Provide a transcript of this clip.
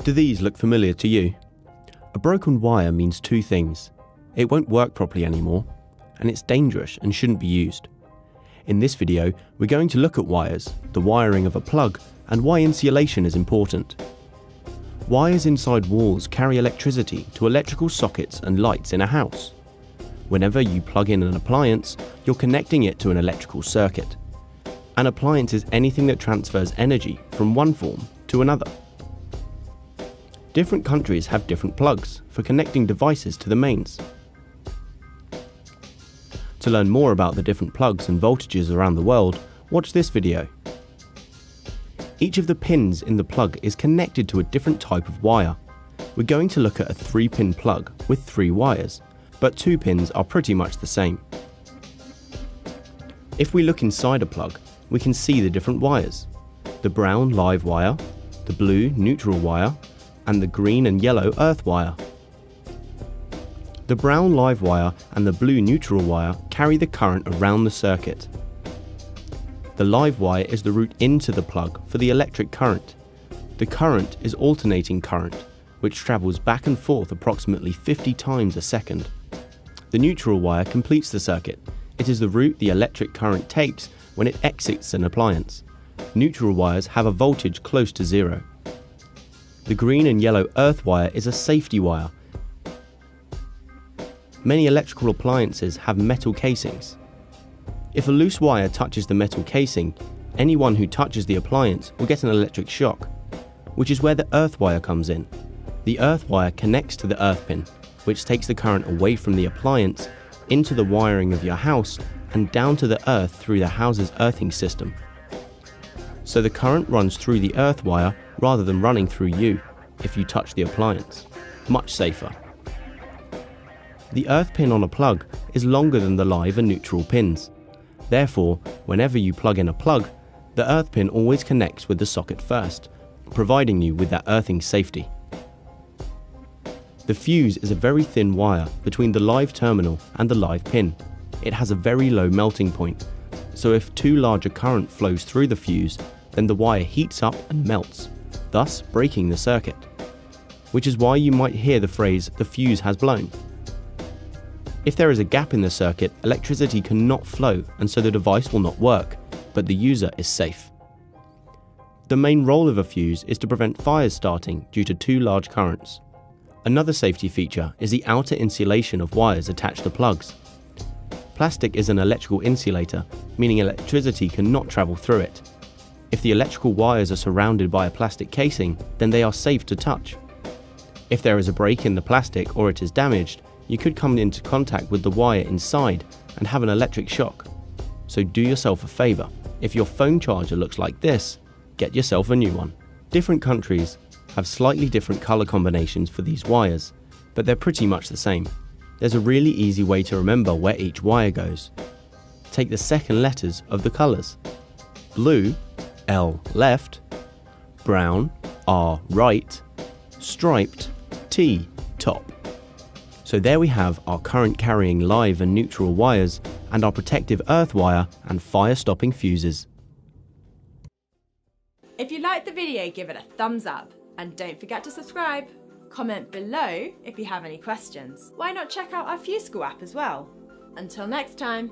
Do these look familiar to you? A broken wire means two things. It won't work properly anymore, and it's dangerous and shouldn't be used. In this video, we're going to look at wires, the wiring of a plug, and why insulation is important. Wires inside walls carry electricity to electrical sockets and lights in a house. Whenever you plug in an appliance, you're connecting it to an electrical circuit. An appliance is anything that transfers energy from one form to another. Different countries have different plugs for connecting devices to the mains. To learn more about the different plugs and voltages around the world, watch this video. Each of the pins in the plug is connected to a different type of wire. We're going to look at a 3-pin plug with 3 wires, but 2 pins are pretty much the same. If we look inside a plug, we can see the different wires. The brown live wire, the blue neutral wire, and the green and yellow earth wire. The brown live wire and the blue neutral wire carry the current around the circuit. The live wire is the route into the plug for the electric current. The current is alternating current, which travels back and forth approximately 50 times a second. The neutral wire completes the circuit. It is the route the electric current takes when it exits an appliance. Neutral wires have a voltage close to zero. The green and yellow earth wire is a safety wire. Many electrical appliances have metal casings. If a loose wire touches the metal casing, anyone who touches the appliance will get an electric shock, which is where the earth wire comes in. The earth wire connects to the earth pin, which takes the current away from the appliance into the wiring of your house and down to the earth through the house's earthing system. So the current runs through the earth wire rather than running through you if you touch the appliance. Much safer. The earth pin on a plug is longer than the live and neutral pins. Therefore, whenever you plug in a plug, the earth pin always connects with the socket first, providing you with that earthing safety. The fuse is a very thin wire between the live terminal and the live pin. It has a very low melting point, so if too large a current flows through the fuse, then the wire heats up and melts, thus breaking the circuit. Which is why you might hear the phrase, "the fuse has blown." If there is a gap in the circuit, electricity cannot flow and so the device will not work, but the user is safe. The main role of a fuse is to prevent fires starting due to too large currents. Another safety feature is the outer insulation of wires attached to plugs. Plastic is an electrical insulator, meaning electricity cannot travel through it. If the electrical wires are surrounded by a plastic casing, then they are safe to touch. If there is a break in the plastic or it is damaged, you could come into contact with the wire inside and have an electric shock. So do yourself a favour. If your phone charger looks like this, get yourself a new one. Different countries have slightly different colour combinations for these wires, but they're pretty much the same. There's a really easy way to remember where each wire goes. Take the second letters of the colours. Blue, L left, brown, R right, striped, T top. So there we have our current carrying live and neutral wires and our protective earth wire and fire stopping fuses. If you liked the video, give it a thumbs up and don't forget to subscribe. Comment below if you have any questions. Why not check out our Fuse School app as well? Until next time.